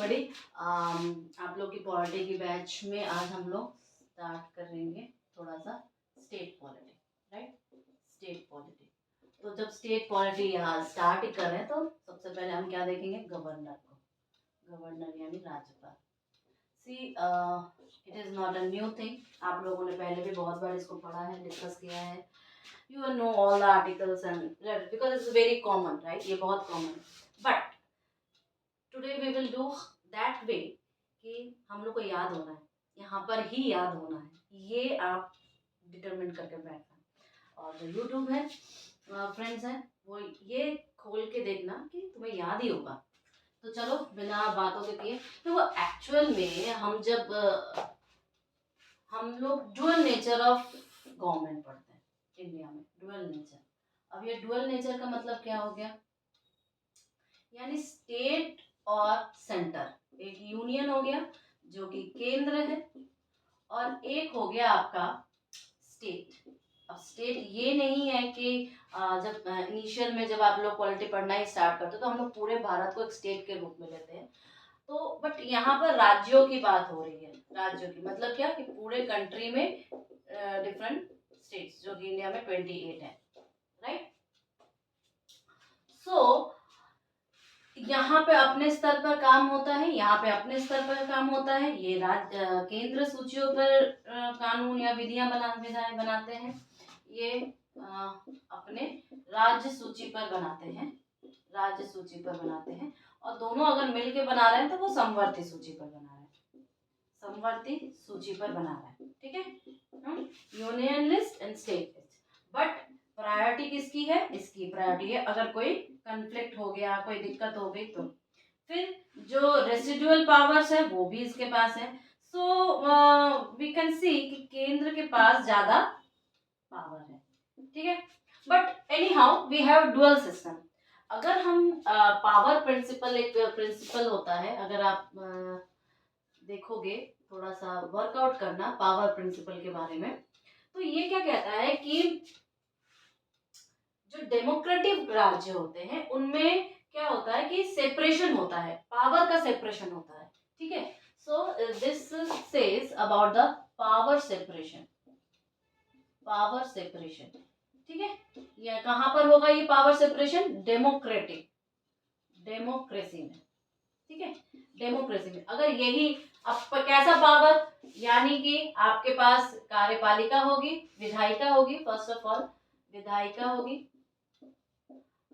Everybody, आप लोग की पॉलिटी की बैच में आज हम लोग स्टार्ट करेंगे थोड़ा सा state polity, right. State polity, तो जब स्टेट पॉलिटी यहाँ स्टार्ट ही कर रहे हैं तो सबसे पहले हम क्या देखेंगे, गवर्नर को। गवर्नर यानी राज्यपाल। See it is not a new thing, आप लोगों ने पहले भी बहुत बार इसको पढ़ा है, डिस्कस किया है। You will know all the articles and because it's very common, right? ये बहुत common है। But today we will do that way कि हम लोग को याद होना है, यहाँ पर ही याद होना है, ये आप डिटरमिन करके बैठना। और जो यूट्यूब है फ्रेंड्स हैं वो ये खोल के देखना कि तुम्हें याद ही होगा। तो चलो बिना बातों के किए, तो वो एक्चुअल में हम जब हम लोग डुअल नेचर ऑफ गवर्नमेंट पढ़ते हैं इंडिया में, डुअल नेचर। अब ये डुअल नेचर का मतलब क्या हो गया, यानी स्टेट और सेंटर, एक यूनियन हो गया जो कि केंद्र है, और एक हो गया आपका स्टेट। अब स्टेट ये नहीं है कि जब इनिशियल में जब आप लोग पॉलिटी पढ़ना ही स्टार्ट करते तो हम लोग पूरे भारत को एक स्टेट के रूप में लेते हैं। तो बट यहाँ पर राज्यों की बात हो रही है। राज्यों की मतलब क्या कि पूरे कंट्री में डिफरेंट स्टेट्स, जो कि इंडिया में 28 है, राइट। सो यहाँ पे अपने स्तर पर काम होता है, यहाँ पे अपने स्तर पर काम होता है। ये केंद्र सूचियों पर कानून या विधियां बनाते हैं, ये अपने राज्य सूची पर बनाते हैं, राज्य सूची पर बनाते हैं। और दोनों अगर मिलके बना रहे हैं तो वो समवर्ती सूची पर बना रहे हैं, समवर्ती सूची पर बना रहा है, ठीक है। Union list and state list, but priority किसकी है, इसकी प्रायोरिटी है। अगर कोई कन्फ्लिक्ट हो गया, कोई दिक्कत हो गई तो फिर जो रेसिडुअल पावर्स है वो भी इसके पास है। सो वी कैन सी कि केंद्र के पास ज्यादा पावर है, ठीक है। But anyhow we have dual system. अगर हम पावर प्रिंसिपल, एक प्रिंसिपल होता है, अगर आप देखोगे थोड़ा सा वर्कआउट करना पावर प्रिंसिपल के बारे में, तो ये क्या कहता है कि जो डेमोक्रेटिक राज्य होते हैं उनमें क्या होता है कि सेपरेशन होता है, पावर का सेपरेशन होता है, ठीक है। So this says about the power separation, power separation, ठीक है। ये कहां पर होगा ये पावर सेपरेशन, डेमोक्रेटिक, डेमोक्रेसी में, ठीक है। डेमोक्रेसी में अगर यही अब कैसा पावर, यानी कि आपके पास कार्यपालिका होगी, विधायिका होगी, फर्स्ट ऑफ ऑल विधायिका होगी,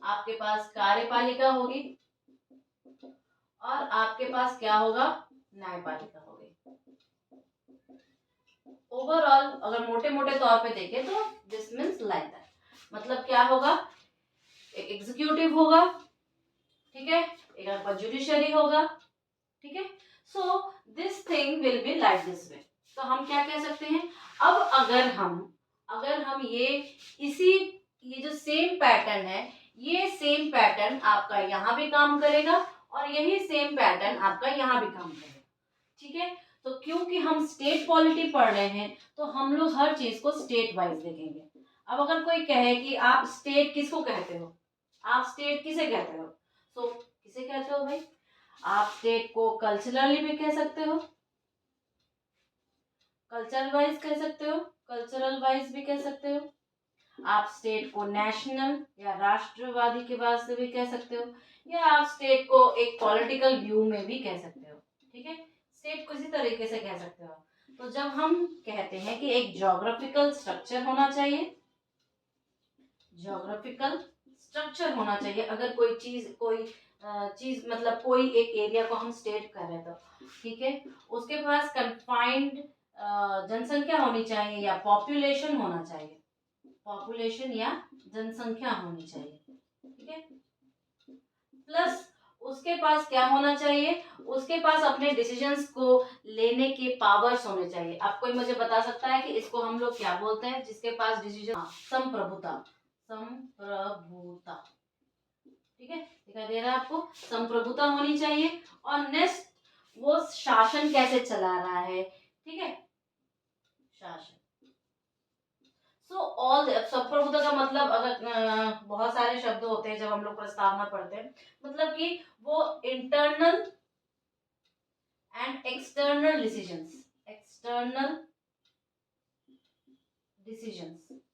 आपके पास कार्यपालिका होगी, और आपके पास क्या होगा, न्यायपालिका होगी। ओवरऑल अगर मोटे मोटे तौर पे देखें तो दिस मीन्स लाइक दैट, मतलब क्या होगा, एक एग्जीक्यूटिव होगा, ठीक है, एक आपका जुडिशरी होगा, ठीक है। So this thing will be like this way. तो हम क्या कह सकते हैं, अब अगर हम ये जो सेम पैटर्न है, ये सेम पैटर्न आपका यहाँ भी काम करेगा और यही सेम पैटर्न आपका यहाँ भी काम करेगा, ठीक है। तो क्योंकि हम स्टेट पॉलिटी पढ़ रहे हैं तो हम लोग हर चीज को स्टेट वाइज देखेंगे। अब अगर कोई कहे कि आप स्टेट किसको कहते हो, आप स्टेट किसे कहते हो, तो किसे कहते हो भाई, आप स्टेट को कल्चरली भी कह सकते हो, कल्चर वाइज कह सकते हो, कल्चरल वाइज भी कह सकते हो। आप स्टेट को नेशनल या राष्ट्रवादी के बाद से भी कह सकते हो, या आप स्टेट को एक पॉलिटिकल व्यू में भी कह सकते हो, ठीक है। स्टेट को इसी तरीके से कह सकते हो। तो जब हम कहते हैं कि एक ज्योग्राफिकल स्ट्रक्चर होना चाहिए, ज्योग्राफिकल स्ट्रक्चर होना चाहिए, अगर कोई चीज मतलब कोई एक एरिया को हम स्टेट कर रहे हैं तो ठीक है, उसके पास कन्फाइंड जनसंख्या होनी चाहिए या पॉपुलेशन होना चाहिए, पॉपुलेशन या जनसंख्या होनी चाहिए, ठीक है। प्लस उसके पास क्या होना चाहिए, उसके पास अपने डिसीजंस को लेने के पावर्स होने चाहिए। अब कोई मुझे बता सकता है कि इसको हम लोग क्या बोलते हैं, जिसके पास डिसीजन, संप्रभुता, संप्रभुता, ठीक है, दिखाई दे रहा है आपको, संप्रभुता होनी चाहिए। और नेक्स्ट वो शासन कैसे चला रहा है, ठीक है, शासन। सो ऑल संप्रभुता का मतलब, अगर बहुत सारे शब्द होते हैं जब हम लोग प्रस्तावना पढ़ते हैं, मतलब कि वो इंटरनल एंड एक्सटर्नल डिसीजंस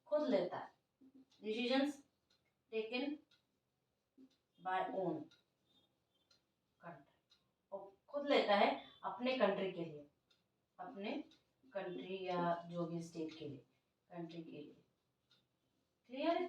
खुद लेता है, decisions taken by own country, और खुद लेता है अपने कंट्री के लिए, अपने कंट्री या जो भी स्टेट के लिए, कंट्री के लिए। क्लियर है?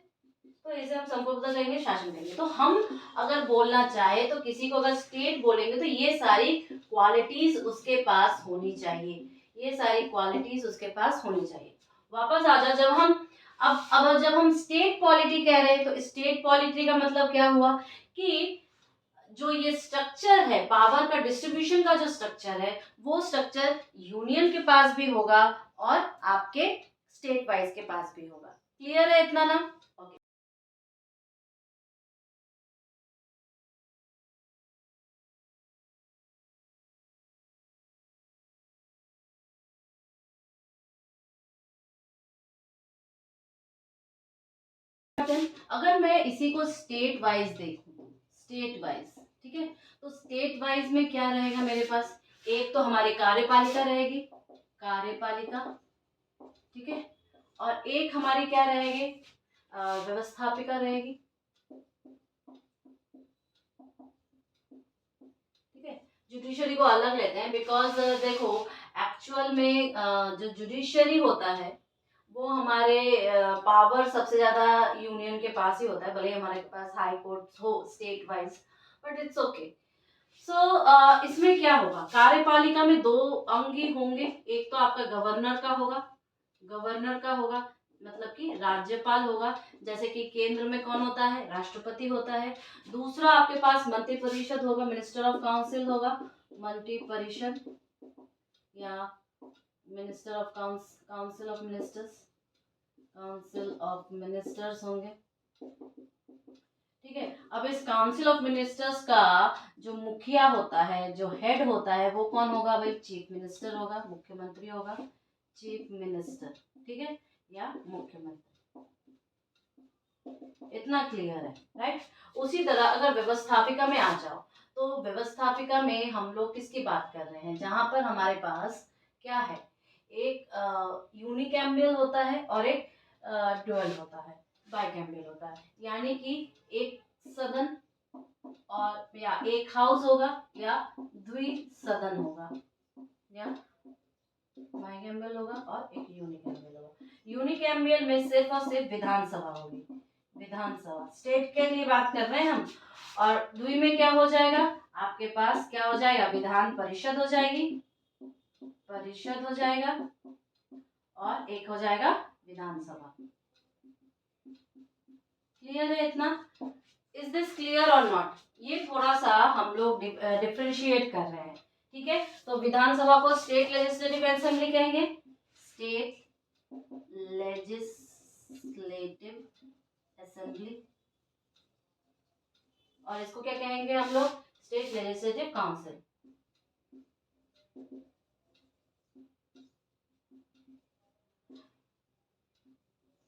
तो इसे हम संप्रभुता कहेंगे, शासन कहेंगे। तो हम अगर बोलना चाहे तो किसी को अगर स्टेट बोलेंगे तो ये सारी क्वालिटीज उसके पास होनी चाहिए, ये सारी क्वालिटीज उसके पास होनी चाहिए। वापस आ जाओ, जब हम अब जब हम स्टेट पॉलिटी कह रहे हैं तो स्टेट पॉलिटी का मतलब क्या हुआ कि जो ये स्ट्रक्चर है, पावर का डिस्ट्रीब्यूशन का जो स्ट्रक्चर है, वो स्ट्रक्चर यूनियन के पास भी होगा और आपके स्टेट वाइज के पास भी होगा। क्लियर है इतना ना? ओके। अगर मैं इसी को स्टेट वाइज देखूं, स्टेट वाइज, ठीक है, तो स्टेट वाइज में क्या रहेगा मेरे पास? एक तो हमारी कार्यपालिका रहेगी, कार्यपालिका, ठीक है, और एक हमारी क्या रहेगी? व्यवस्थापिका रहेगी, ठीक है। जुडिशरी को अलग लेते हैं बिकॉज देखो एक्चुअल में जो जुडिशरी होता है वो हमारे पावर सबसे ज्यादा यूनियन के पास ही होता है, भले हमारे पास हाई कोर्ट हो state wise, but it's okay. So इसमें क्या होगा? कार्यपालिका में दो अंग ही होंगे, एक तो आपका गवर्नर का होगा, गवर्नर का होगा मतलब कि राज्यपाल होगा, जैसे कि केंद्र में कौन होता है? राष्ट्रपति होता है। दूसरा आपके पास मंत्री परिषद होगा, मिनिस्टर ऑफ काउंसिल होगा, मंत्री परिषद या minister of council of ministers, council of ministers होंगे, ठीक है। अब इस काउंसिल ऑफ मिनिस्टर्स का जो मुखिया होता है, जो हेड होता है, वो कौन होगा भाई? चीफ मिनिस्टर होगा, मुख्यमंत्री होगा, चीफ मिनिस्टर, ठीक है, या मुख्यमंत्री। इतना क्लियर है, राइट? उसी तरह अगर व्यवस्थापिका में आ जाओ तो व्यवस्थापिका में हम लोग किसकी बात कर रहे हैं? जहां पर हमारे पास क्या है? एक यूनिकैम्बियल होता है और एक ड्यूअल होता है, बाइकैम्बियल होता है, यानी कि एक सदन और या एक हाउस होगा या द्विसदन होगा, या बाइकैम्बियल होगा और एक यूनिकैम्बियल होगा। यूनिकैम्बियल में सिर्फ और सिर्फ विधानसभा होगी, विधानसभा, स्टेट के लिए बात कर रहे हैं हम। और द्वि में क्या हो जाएगा? आपके पास क्या हो जाएगा? विधान परिषद हो जाएगी, परिषद हो जाएगा, और एक हो जाएगा विधानसभा। क्लियर है इतना? इज दिस क्लियर और नॉट? ये थोड़ा सा हम लोग डिफ्रेंशिएट कर रहे हैं, ठीक है। तो विधानसभा को स्टेट लेजिस्लेटिव असेंबली कहेंगे, स्टेट लेजिस्लेटिव असेंबली, और इसको क्या कहेंगे हम लोग? State legislative council.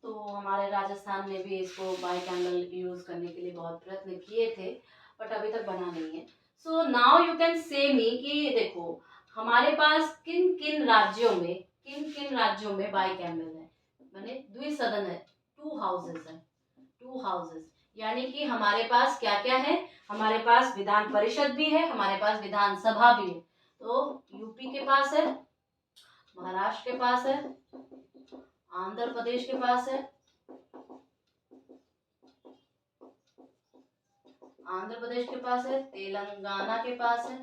तो हमारे राजस्थान में भी इसको बाइकैम्बल यूज करने के लिए बहुत प्रयत्न किए थे, बट अभी तक बना नहीं है। So now you can say मी कि देखो हमारे पास किन किन राज्यों में बाइकैम्बल है, माने द्विसदन है, टू हाउसेस है, टू हाउसेस, यानी कि हमारे पास क्या क्या है? हमारे पास विधान परिषद भी है, हमारे पास विधानसभा भी है। तो यूपी के पास है, महाराष्ट्र के पास है, आंध्र प्रदेश के पास है, आंध्र प्रदेश के पास है, तेलंगाना के पास है।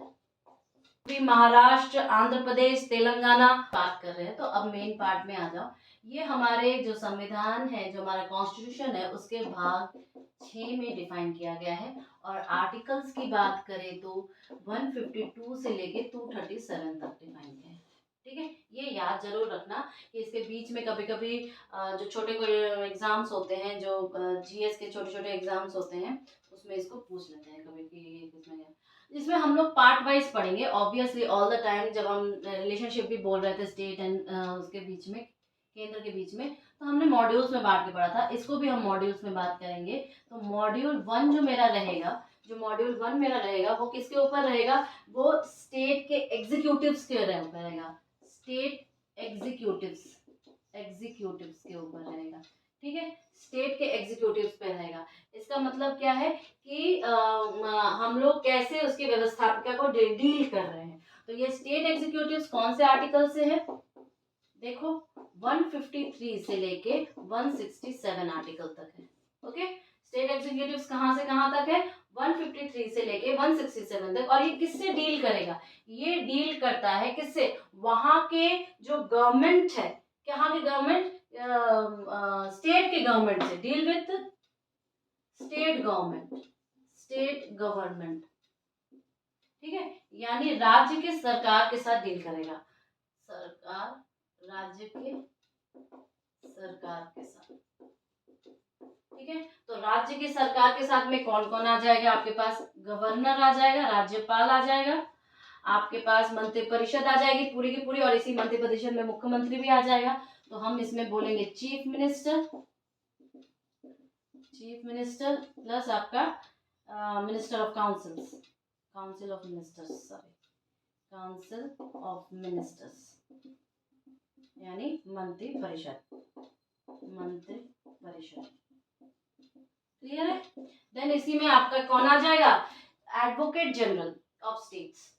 भी महाराष्ट्र, आंध्र प्रदेश, तेलंगाना बात कर रहे हैं, तो अब मेन पार्ट में आ जाओ। ये हमारे जो संविधान है, जो हमारा कॉन्स्टिट्यूशन है, उसके भाग 6 में डिफाइन किया गया है। और आर्टिकल्स की बात करें तो 152 से लेके 237 तक डिफाइन किया है, ठीक है। ये याद जरूर रखना कि इसके बीच में कभी कभी जो छोटे कोई एग्जाम्स होते हैं, जो जीएस के छोटे छोटे एग्जाम्स होते हैं, उसमें इसको पूछ लेते हैं कभी कि किसमें गया। इसमें हम लोग पार्ट वाइज पढ़ेंगे ऑब्वियसली ऑल द टाइम। जब हम रिलेशनशिप भी बोल रहे थे स्टेट एंड उसके बीच में, केंद्र के बीच में, तो हमने मॉड्यूल्स में बांट के पढ़ा था, इसको भी हम मॉड्यूल्स में बात करेंगे। तो मॉड्यूल 1 जो मेरा रहेगा जो मॉड्यूल 1 मेरा रहेगा वो किसके ऊपर रहेगा, वो स्टेट के एग्जीक्यूटिव्स के ऊपर रहेगा, स्टेट एग्जीक्यूटिव्स के ऊपर रहेगा, ठीक है, स्टेट के एग्जीक्यूटिव्स पे रहेगा। इसका मतलब क्या है कि हम लोग कैसे उसकी व्यवस्थापिका को डील कर रहे हैं। तो ये स्टेट एग्जीक्यूटिव्स कौन से आर्टिकल से है, देखो 153 से लेके 167 आर्टिकल तक है। ओके, स्टेट एग्जीक्यूटिव्स कहां से कहां तक है, 153 से लेके 167 तक। और ये किससे डील करेगा, ये डील करता है किससे, वहां के जो गवर्नमेंट है, कहाँ के गवर्नमेंट, स्टेट के गवर्नमेंट से, डील विथ स्टेट गवर्नमेंट, ठीक है, यानी राज्य के सरकार के साथ डील करेगा, राज्य के सरकार के साथ, ठीक है। तो राज्य की सरकार के साथ में कौन कौन आ जाएगा, आपके पास गवर्नर आ जाएगा, राज्यपाल आ जाएगा, आपके पास मंत्रिपरिषद आ जाएगी पूरी की पूरी, और इसी मंत्रिपरिषद में मुख्यमंत्री भी आ जाएगा। तो हम इसमें बोलेंगे चीफ मिनिस्टर प्लस आपका minister of council of ministers, यानी मंत्रिपरिषद, क्लियर है। देन इसी में आपका कौन आ जाएगा, advocate general of states,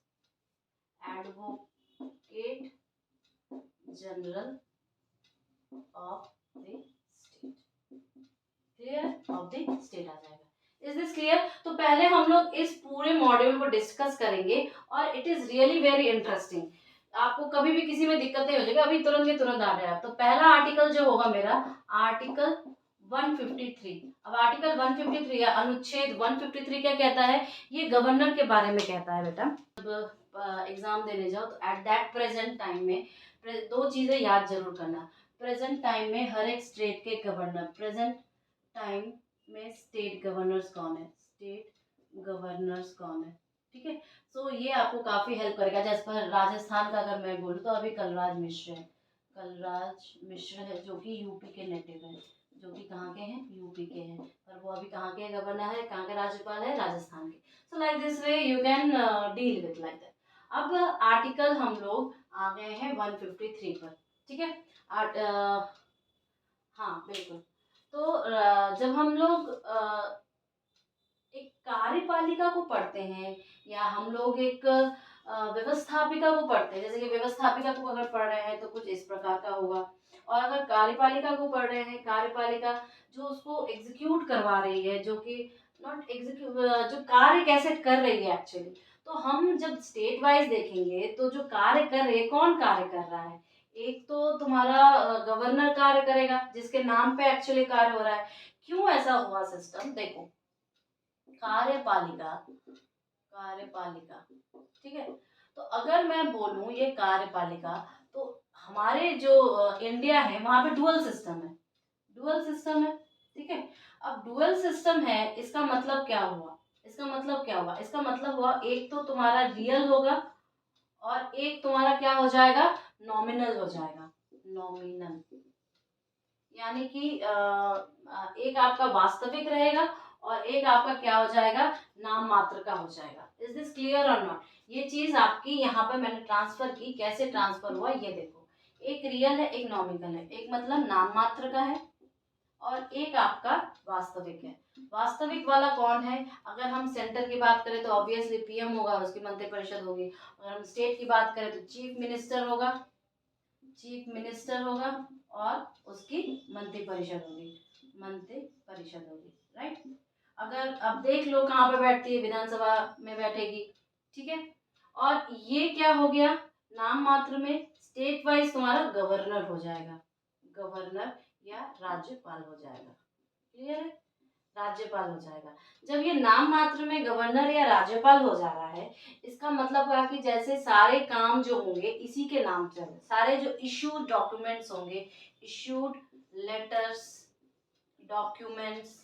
advocate general of the state, clear, of the state आ जाएगा। Is this clear. तो पहले हम लोग इस पूरे मॉड्यूल को डिस्कस करेंगे और it is really very interesting. आपको कभी भी किसी में दिक्कत नहीं हो जाएगी, अभी तुरंत के तुरंत आ जाएगा। तो पहला आर्टिकल जो होगा मेरा, आर्टिकल 153। अब आर्टिकल 153 या अनुच्छेद 153 क्या कहता है, ये गवर्नर के बारे में कहता है बेटा। जब एग्जाम देने जाओ तो एट दैट प्रेजेंट टाइम में दो चीजें याद जरूर करना। प्रेजेंट टाइम में हर एक स्टेट के गवर्नर, प्रेजेंट टाइम में स्टेट गवर्नर्स कौन है, ठीक है। सो ये आपको काफी हेल्प करेगा। जैसे पर राजस्थान का अगर मैं बोलूँ तो अभी कलराज मिश्र है, जो कि यूपी के नेटिव है, जो कि कहाँ के हैं, यूपी के हैं, पर वो अभी कहाँ के गवर्नर है, कहाँ के राज्यपाल है, राजस्थान के। So like this way you can deal with like that. अब आर्टिकल हम लोग आ गए हैं 153 पर, ठीक है। हाँ बिल्कुल। तो जब हम लोग एक कार्यपालिका को पढ़ते हैं या हम लोग एक व्यवस्थापिका को पढ़ते हैं, जैसे कि व्यवस्थापिका को अगर पढ़ रहे हैं तो कुछ इस प्रकार का होगा, और अगर कार्यपालिका को पढ़ रहे हैं, कार्यपालिका जो उसको एग्जीक्यूट करवा रही है, जो कि नॉट एग्जीक्यूट, जो कार्य कैसे कर रही है एक्चुअली। तो हम जब स्टेट वाइज देखेंगे तो जो कार्य कर रही है, कौन कार्य कर रहा है, एक तो तुम्हारा गवर्नर कार्य करेगा, जिसके नाम पे एक्चुअली कार्य हो रहा है। क्यों ऐसा हुआ सिस्टम, देखो कार्यपालिका, ठीक है। तो अगर मैं बोलूं ये कार्यपालिका, तो हमारे जो इंडिया है वहां पे डुअल सिस्टम है, ठीक है। अब डुअल सिस्टम है, इसका मतलब क्या हुआ, इसका मतलब हुआ एक तो तुम्हारा रियल होगा और एक तुम्हारा क्या हो जाएगा, नॉमिनल हो जाएगा, यानी कि एक आपका वास्तविक रहेगा और एक आपका क्या हो जाएगा, नाम मात्र का हो जाएगा। इज दिस क्लियर और नॉट। ये चीज आपकी यहाँ पे मैंने ट्रांसफर की, कैसे ट्रांसफर हुआ ये देखो, एक रियल है एक नॉमिनल है, एक मतलब नाम मात्र का है और एक आपका वास्तविक है। वास्तविक वाला कौन है, अगर हम सेंटर की बात करें तो ऑब्वियसली पीएम होगा, उसकी मंत्रिपरिषद होगी। अगर हम स्टेट की बात करें तो चीफ मिनिस्टर होगा और उसकी मंत्रिपरिषद होगी, राइट। अगर अब देख लो कहाँ पे बैठती है, विधानसभा में बैठेगी, ठीक है। और ये क्या हो गया, नाम मात्र में स्टेट वाइज तुम्हारा गवर्नर हो जाएगा, गवर्नर या राज्यपाल हो जाएगा, क्लियर है, राज्यपाल हो जाएगा। जब ये नाम मात्र में गवर्नर या राज्यपाल हो जा रहा है, इसका मतलब हुआ कि जैसे सारे काम जो होंगे इसी के नाम से होंगे, सारे जो इश्यूड डॉक्यूमेंट्स होंगे, इश्यूड लेटर्स, डॉक्यूमेंट्स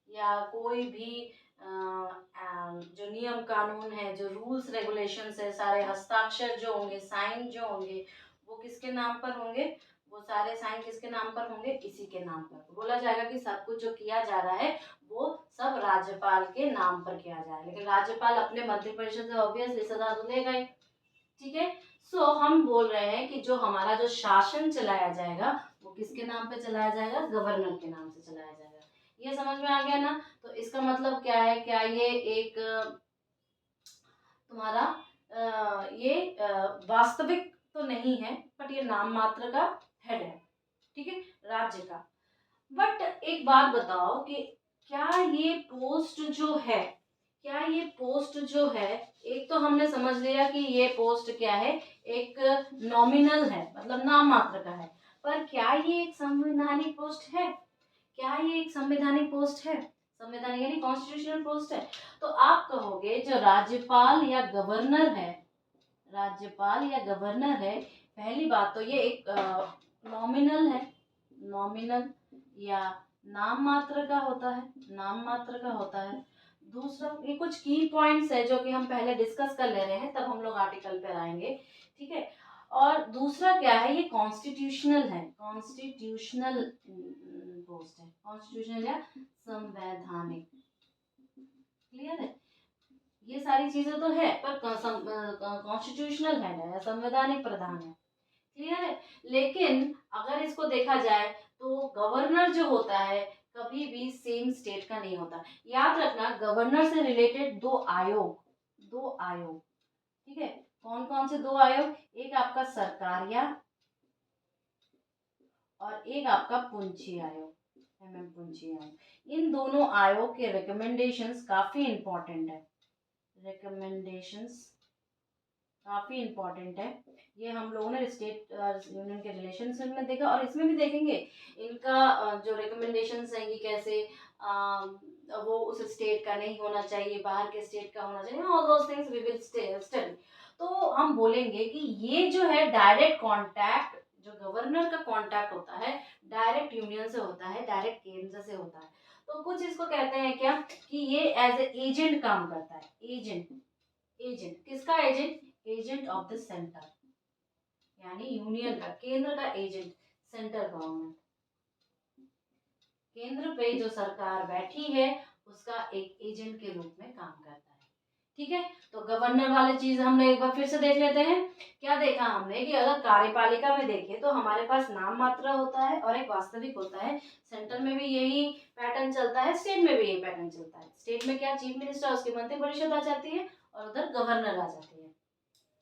या कोई भी जो नियम कानून है, जो रूल्स रेगुलेशंस है, सारे हस्ताक्षर जो होंगे, साइन जो होंगे, वो किसके नाम पर होंगे, वो सारे साइन किसके नाम पर होंगे, इसी के नाम पर। बोला जाएगा कि सब कुछ जो किया जा रहा है वो सब राज्यपाल के नाम पर किया जाए, लेकिन राज्यपाल अपने मंत्रिपरिषद से ऑब्वियसली सदा तो देगा ही, ठीक है। सो हम बोल रहे हैं कि जो हमारा जो शासन चलाया जाएगा वो किसके नाम पे चलाया जाएगा, गवर्नर के नाम से चलाया जाएगा। ये समझ में आ गया ना। तो इसका मतलब क्या है, क्या ये एक तुम्हारा ये वास्तविक तो नहीं है, बट ये नाम मात्र का हेड है, ठीक है, राज्य का। बट एक बात बताओ कि क्या ये पोस्ट जो है, क्या ये पोस्ट जो है, एक तो हमने समझ लिया कि ये पोस्ट क्या है, एक नॉमिनल है, मतलब नाम मात्र का है, पर क्या ये एक संवैधानिक पोस्ट है, क्या ये एक संवैधानिक पोस्ट है, संवैधानिक यानी कॉन्स्टिट्यूशनल पोस्ट है। तो आप कहोगे जो राज्यपाल या गवर्नर है, राज्यपाल या गवर्नर है, पहली बात तो ये एक नॉमिनल है, नॉमिनल या नाम मात्र का होता है, नाम मात्र का होता है। दूसरा, ये कुछ की पॉइंट्स है जो कि हम पहले डिस्कस कर ले रहे हैं, तब हम लोग आर्टिकल पर आएंगे, ठीक है। और दूसरा क्या है, ये कॉन्स्टिट्यूशनल है, कॉन्स्टिट्यूशनल पोस्ट है, कॉन्स्टिट्यूशनल या संवैधानिक, क्लियर है। ये सारी चीजें तो है, पर कॉन्स्टिट्यूशनल है या संवैधानिक प्रधान है, क्लियर है। लेकिन अगर इसको देखा जाए तो गवर्नर जो होता है कभी भी सेम स्टेट का नहीं होता। याद रखना, गवर्नर से रिलेटेड दो आयोग, दो आयोग, ठीक है। कौन कौन से दो आयोग, एक आपका सरकारिया और एक आपका पुंछी आयोग, पुंछी आयोग। इन दोनों आयोग के रिकमेंडेशंस काफी इंपॉर्टेंट है, रिकमेंडेशंस काफी इंपॉर्टेंट है। ये हम लोगों ने स्टेट यूनियन के रिलेशनशिप में देखा, और इसमें भी देखेंगे इनका जो रिकमेंडेशंस हैं कि कैसे वो उस स्टेट का नहीं होना चाहिए, बाहर के स्टेट का होना चाहिए, all those things we will study. तो हम बोलेंगे कि ये जो है डायरेक्ट कांटेक्ट, जो गवर्नर का कांटेक्ट होता है डायरेक्ट यूनियन से होता है, डायरेक्ट केंद्र से होता है। तो कुछ इसको कहते हैं क्या कि ये एज ए एजेंट काम करता है, एजेंट, एजेंट किसका agent, agent of the centre, यानी यूनियन का, केंद्र का एजेंट, सेंट्रल गवर्नमेंट, केंद्र पे जो सरकार बैठी है उसका एक एजेंट के रूप में काम करता है, ठीक है। तो गवर्नर वाली चीज हमने एक बार फिर से देख लेते हैं। क्या देखा हमने कि अगर कार्यपालिका में देखें तो हमारे पास नाम मात्र होता है और एक वास्तविक होता है। सेंटर में भी यही पैटर्न चलता है, स्टेट में भी यही पैटर्न चलता है। स्टेट में क्या, चीफ मिनिस्टर, उसकी मंत्रिपरिषद आ जाती है, और उधर गवर्नर आ जाती है।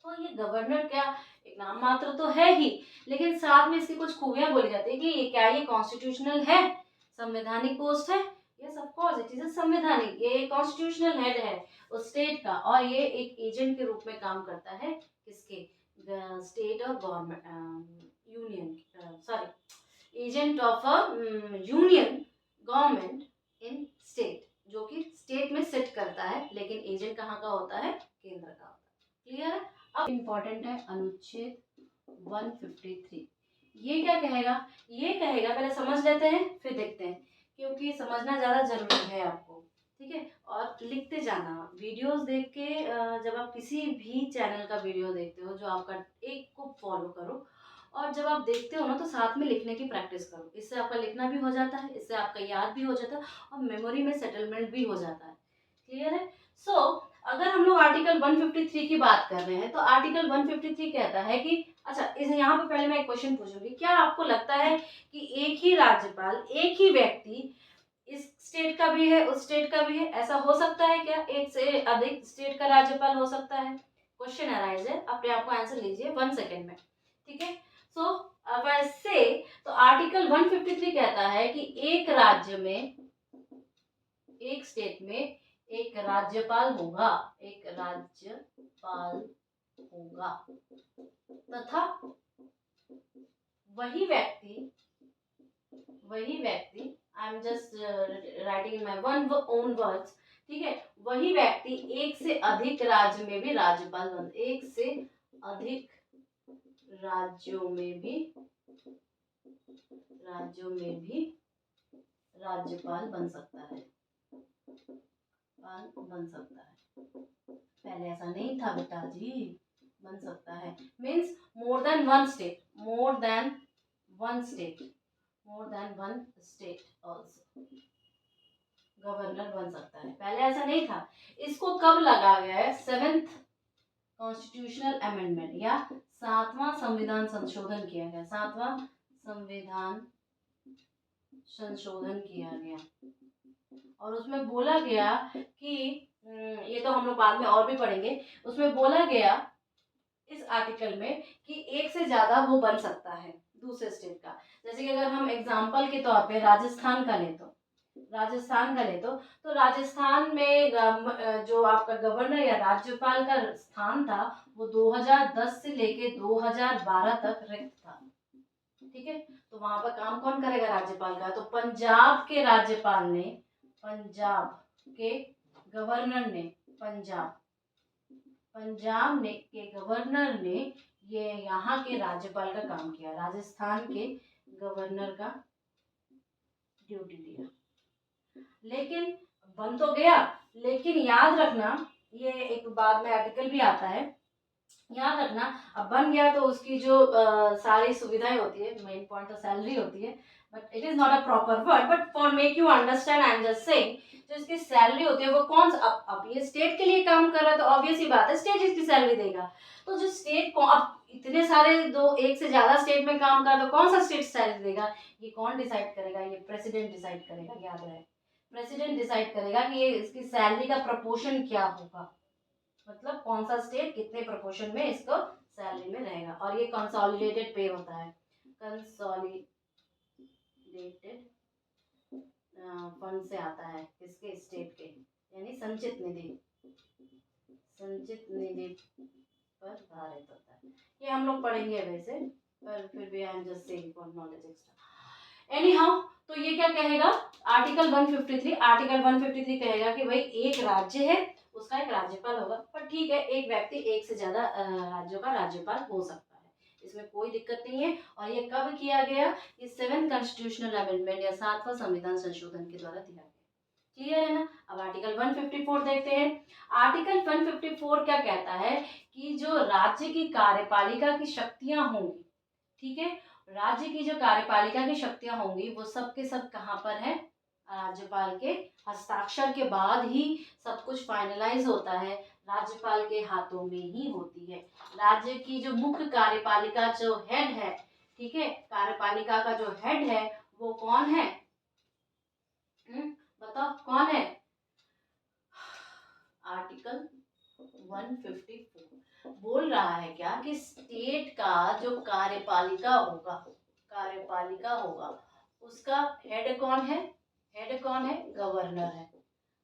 तो ये गवर्नर क्या एक नाम मात्र तो है ही, लेकिन साथ में इसकी कुछ खूबियां बोली जाती है कि ये क्या, ये कॉन्स्टिट्यूशनल है, संवैधानिक पोस्ट है। Yes of course it is a संवैधानिक, ये कॉन्स्टिट्यूशनल हेड है उस स्टेट का, और ये एक एजेंट के रूप में काम करता है किसके, स्टेट और government, union, sorry, agent of a union government in state, जो कि स्टेट में सेट करता है, लेकिन एजेंट कहाँ का होता है, केंद्र का होता है, क्लियर है। अब इम्पोर्टेंट है अनुच्छेद 153। ये क्या कहेगा, ये कहेगा, पहले समझ लेते हैं फिर देखते हैं, क्योंकि समझना ज़्यादा जरूरी है आपको, ठीक है। और लिखते जाना, वीडियोस देख के जब आप किसी भी चैनल का वीडियो देखते हो जो आपका, एक को फॉलो करो, और जब आप देखते हो ना तो साथ में लिखने की प्रैक्टिस करो, इससे आपका लिखना भी हो जाता है, इससे आपका याद भी हो जाता है, और मेमोरी में सेटलमेंट भी हो जाता है, क्लियर है। सो अगर हम लोग आर्टिकल 153 की बात कर रहे हैं तो आर्टिकल 153 कहता है कि, अच्छा इस यहाँ पे पहले मैं एक क्वेश्चन पूछूंगी, क्या आपको लगता है कि एक ही राज्यपाल, एक ही व्यक्ति इस स्टेट का भी है उस स्टेट का भी है, ऐसा हो सकता है क्या, एक से अधिक स्टेट का राज्यपाल हो सकता है, क्वेश्चन अराइज है, अपने आप को आंसर लीजिए 1 सेकेंड में, ठीक है। सो अब ऐसे, तो आर्टिकल 153 कहता है कि एक राज्य में, एक स्टेट में एक राज्यपाल होगा, एक राज्यपाल होगा, तथा वही व्यक्ति, I am just writing in my one own words, ठीक है, वही व्यक्ति एक से अधिक राज्य में भी राज्यपाल बन, एक से अधिक राज्यों में भी राज्यपाल बन सकता है, बन सकता है। पहले ऐसा नहीं था बेटा जी, बन सकता है means more than one state, more than one state, more than one state also governor बन सकता है। पहले ऐसा नहीं था। इसको कब लगा गया है? 7th कॉन्स्टिट्यूशनल अमेंडमेंट या 7वां संविधान संशोधन किया गया। 7वां संविधान संशोधन किया गया और उसमें बोला गया कि ये तो हम लोग बाद में और भी पढ़ेंगे। उसमें बोला गया इस आर्टिकल में कि एक से ज्यादा वो बन सकता है दूसरे स्टेट का। जैसे कि अगर हम एग्जांपल के तौर पे राजस्थान का ले तो राजस्थान में जो आपका गवर्नर या राज्यपाल का स्थान था वो 2010 से लेके 2012 तक रिक्त था। ठीक है, तो वहां पर काम कौन करेगा? राज्यपाल का। तो पंजाब के राज्यपाल ने, पंजाब के गवर्नर ने, पंजाब ने के गवर्नर ने ये यहाँ के राज्यपाल का काम किया, राजस्थान के गवर्नर का ड्यूटी दिया। लेकिन बन तो गया, लेकिन याद रखना ये एक बाद में आर्टिकल भी आता है, याद रखना अब बन गया तो उसकी जो सारी सुविधाएं होती है, मेन पॉइंट तो सैलरी होती है, but it is not a proper word, but for make you understand I am just saying, जो इसकी सैलरी होती है वो कौन सा, अब ये स्टेट के लिए काम कर रहा है तो ऑब्वियस ही बात है स्टेट इसकी सैलरी देगा। तो जो स्टेट को अब इतने सारे दो एक से ज्यादा स्टेट में काम कर तो कौन सा स्टेट सैलरी देगा? ये कौन डिसाइड करेगा? ये प्रेसिडेंट डिसाइड करेगा, याद रहे प्रेसिडेंट डिसाइड करेगा कि ये इसकी सैलरी का प्रपोर्शन क्या होगा, मतलब कौन सा स्टेट कितने प्रपोर्शन में इसको सैलरी में रहेगा। और ये कंसोलिडेटेड पे होता है, कंसोलिडेटेड फंड से आता है, किसके? स्टेट के, यानी संचित निधि पर आधारित होता है। ये हम लोग पढ़ेंगे वैसे, पर फिर भी I am just saying for knowledge extra. Any how, तो ये क्या कहेगा? आर्टिकल 153 कहेगा कि भाई एक राज्य है उसका एक राज्यपाल होगा, पर ठीक है एक व्यक्ति एक से ज्यादा राज्यों का राज्यपाल हो सकता है, इसमें कोई दिक्कत नहीं है। और ये कब किया गया? ये 7th कॉन्स्टिट्यूशनल अमेंडमेंट या 7वां संविधान संशोधन के द्वारा दिया गया। क्लियर है ना? अब आर्टिकल 154 देखते हैं। आर्टिकल 154 क्या कहता है कि जो राज्य की कार्यपालिका की शक्तियां होंगी, ठीक है, राज्य की जो कार्यपालिका की शक्तियां होंगी वो सब के सब कहाँ पर है? राज्यपाल के हस्ताक्षर के बाद ही सब कुछ फाइनलाइज होता है, राज्यपाल के हाथों में ही होती है। राज्य की जो मुख्य कार्यपालिका जो हेड है, ठीक है, कार्यपालिका का जो हेड है वो कौन है? बताओ कौन है? आर्टिकल 154 बोल रहा है क्या कि स्टेट का जो कार्यपालिका होगा उसका हेड कौन है? हेड कौन है? गवर्नर है,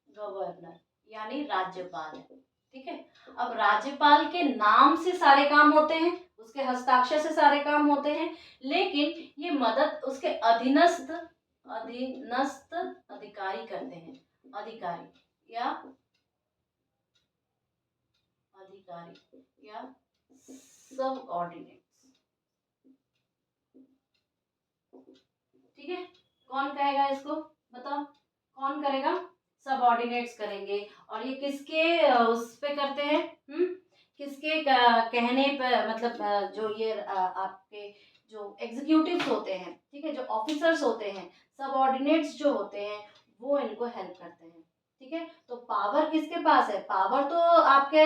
गवर्नर यानी राज्यपाल है। ठीक है, अब राज्यपाल के नाम से सारे काम होते हैं, उसके हस्ताक्षर से सारे काम होते हैं, लेकिन ये मदद उसके अधीनस्थ अधिकारी करते हैं, अधिकारी या सबऑर्डिनेट्स। ठीक है, कौन कहेगा इसको? बताओ कौन करेगा? सबऑर्डिनेट्स करेंगे। और ये किसके उस पे करते हैं? किसके कहने पर, मतलब जो ये आपके जो एग्जीक्यूटिव्स होते हैं, ठीक है, जो ऑफिसर्स होते हैं, सबऑर्डिनेट्स जो होते हैं वो इनको हेल्प करते हैं। ठीक है, तो पावर किसके पास है? पावर तो आपके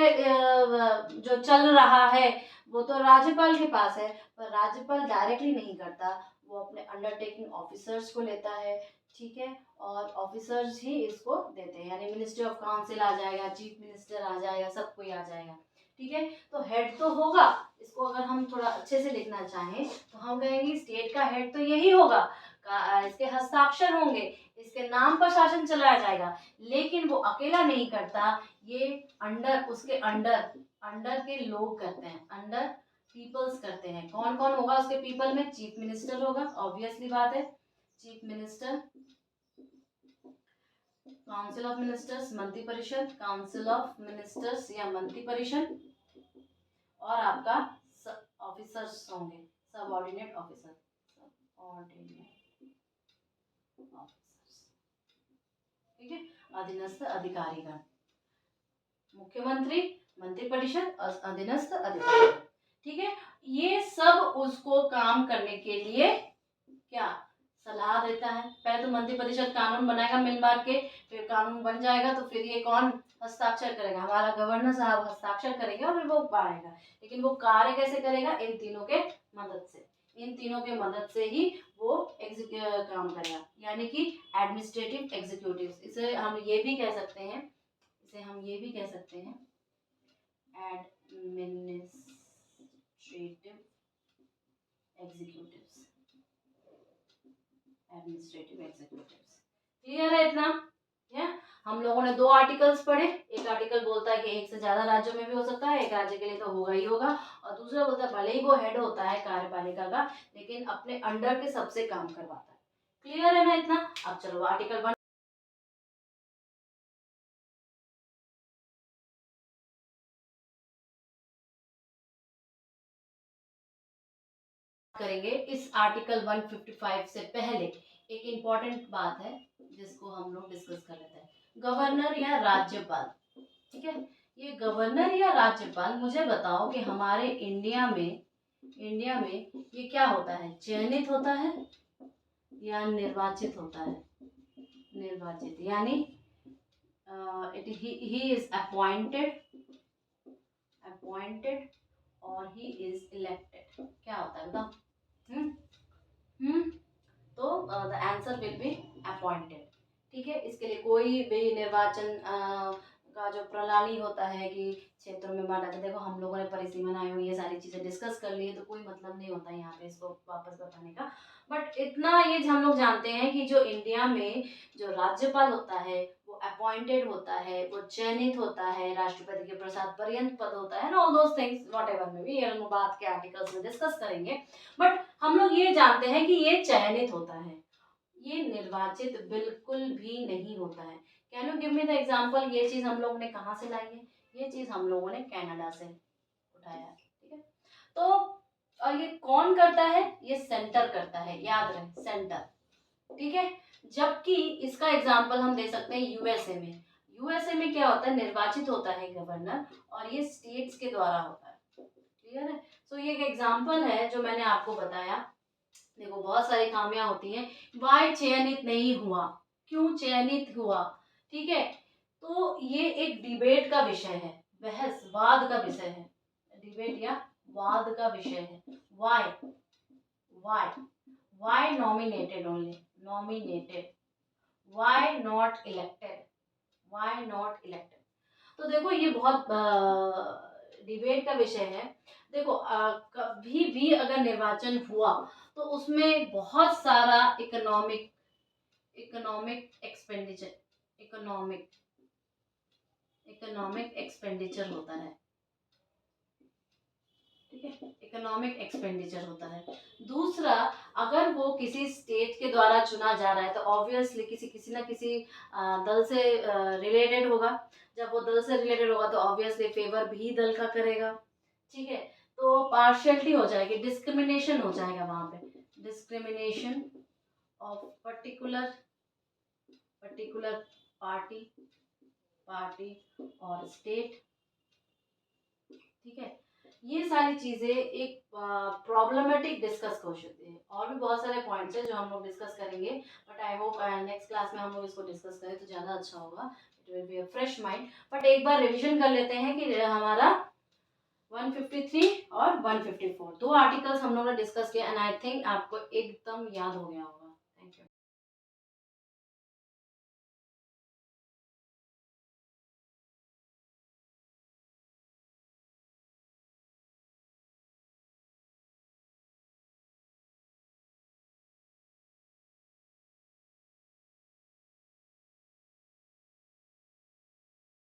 जो चल रहा है वो तो राज्यपाल के पास है, पर राज्यपाल डायरेक्टली नहीं करता, वो अपने अंडरटेकिंग ऑफिसर्स को लेता है। ठीक है, और ऑफिसर्स ही इसको देते हैं, यानी मिनिस्ट्री ऑफ काउंसिल आ जाएगा, चीफ मिनिस्टर आ जाएगा, सब कोई आ जाएगा। ठीक है, तो हेड तो होगा, इसको अगर हम थोड़ा अच्छे से लिखना चाहें तो हम कहेंगे स्टेट का हेड तो यही होगा, इसके हस्ताक्षर होंगे, इसके नाम पर शासन चलाया जाएगा, लेकिन वो अकेला नहीं करता, ये उसके अंडर के लोग करते हैं, अंडर पीपल्स करते हैं। कौन कौन होगा उसके पीपल में? चीफ मिनिस्टर होगा, ऑब्वियसली बात है, chief minister, council of ministers मंत्रिपरिषद, काउंसिल ऑफ मिनिस्टर्स या मंत्रिपरिषद, और आपका ऑफिसर्स होंगे, सबऑर्डिनेट ऑफिसर, ठीक है, अधीनस्थ अधिकारीगण, मुख्यमंत्री, मंत्रिपरिषद और अधीनस्थ अधिकारी। ठीक है, ये सब उसको काम करने के लिए क्या सलाह देता है। पहले तो मंत्री परिषद कानून बनाएगा मिल बांट के, फिर कानून बन जाएगा तो फिर ये कौन हस्ताक्षर करेगा, हमारा गवर्नर साहब हस्ताक्षर करेंगे और फिर वो बढ़ेगा। लेकिन वो कार्य कैसे करेगा, इन तीनों के मदद से, इन तीनों के मदद से ही वो काम करेगा, यानी कि एडमिनिस्ट्रेटिव एग्जीक्यूटिव। इसे हम ये भी कह सकते हैं, इसे हम ये भी कह सकते हैं administrative executives, administrative executives. Clear है इतना? या हम लोगों ने 2 आर्टिकल्स पढ़े। एक आर्टिकल बोलता है कि एक से ज्यादा राज्यों में भी हो सकता है, एक राज्य के लिए तो होगा ही होगा, और दूसरा बोलता है भले ही वो हेड होता है कार्यपालिका का, लेकिन अपने अंडर के सबसे काम करवाता है। क्लियर है ना इतना? अब चलो आर्टिकल 1 करेंगे। इस आर्टिकल 155 से पहले एक इम्पॉर्टेंट बात है जिसको हम लोग डिस्कस कर लेते हैं, गवर्नर या राज्यपाल। ठीक है, ये गवर्नर या राज्यपाल, मुझे बताओ कि हमारे इंडिया में ये क्या होता है, चयनित होता है या निर्वाचित होता है? निर्वाचित, यानी ही इज अपॉइंटेड और ही इज इलेक्टेड। क्या होता है बताओ? हम्म हम्म तो the answer will be appointed. ठीक है, इसके लिए कोई भी निर्वाचन का जो प्रणाली होता है कि क्षेत्रों में बांटा था, देखो हम लोगों ने परिसीमन आयोग ये सारी चीजें डिस्कस कर ली है, तो कोई मतलब नहीं होता यहाँ पे इसको वापस बताने का। बट इतना ये हम लोग जानते हैं कि जो इंडिया में जो राज्यपाल होता है वो अपॉइंटेड होता है, वो चयनित होता है, राष्ट्रपति के प्रसाद पर्यंत पद होता है, all those things what ever में भी, ये हम बात के आर्टिकल्स में डिस्कस करेंगे। बट हम लोग ये जानते हैं कि ये चयनित होता है, ये निर्वाचित बिल्कुल भी नहीं होता है। Can you give me the example? ये चीज हम लोगों ने कहाँ से लाई है? ये चीज हम लोगों ने कनाडा से उठाया है। ठीक है, तो और ये कौन करता है? ये सेंटर करता है, याद रहे, सेंटर। ठीक है, जबकि इसका एग्जांपल हम दे सकते हैं यूएसए में। यूएसए में क्या होता है, निर्वाचित होता है गवर्नर, और ये स्टेट्स के द्वारा होता है। क्लियर है? सो ये एक एग्जांपल है जो मैंने आपको बताया। देखो बहुत सारी खामियां होती हैं, वाई चयनित नहीं हुआ, क्यों चयनित हुआ। ठीक है, तो ये एक डिबेट का विषय है, बहस वाद का विषय है, डिबेट या वाद का विषय है। Why why why nominated, only nominated, why not elected, why not elected. तो देखो ये बहुत डिबेट का विषय है। देखो कभी भी अगर निर्वाचन हुआ तो उसमें बहुत सारा economic expenditure, economic economic expenditure होता है। ठीक है, इकोनॉमिक एक्सपेंडिचर होता है। दूसरा, अगर वो किसी स्टेट के द्वारा चुना जा रहा है तो ऑब्वियसली किसी ना किसी दल से रिलेटेड होगा। जब वो दल से रिलेटेड होगा तो ऑब्वियसली फेवर भी दल का करेगा। ठीक है, तो पार्शियलिटी हो जाएगी, डिस्क्रिमिनेशन हो जाएगा वहां पे, डिस्क्रिमिनेशन ऑफ पर्टिकुलर पार्टी और स्टेट। ठीक है, ये सारी चीजें एक प्रॉब्लमेटिक डिस्कस क्वेश्चन है, और भी बहुत सारे पॉइंट्स हैं जो हम लोग डिस्कस करेंगे, but I hope next class में हम लोग इसको डिस्कस करें तो ज़्यादा अच्छा होगा, it will be a fresh mind. But एक बार रिवीजन कर लेते हैं कि हमारा 153 और 154 2 आर्टिकल्स हम लोगों ने डिस्कस किया, एंड आई थिंक आपको एकदम याद हो गया होगा।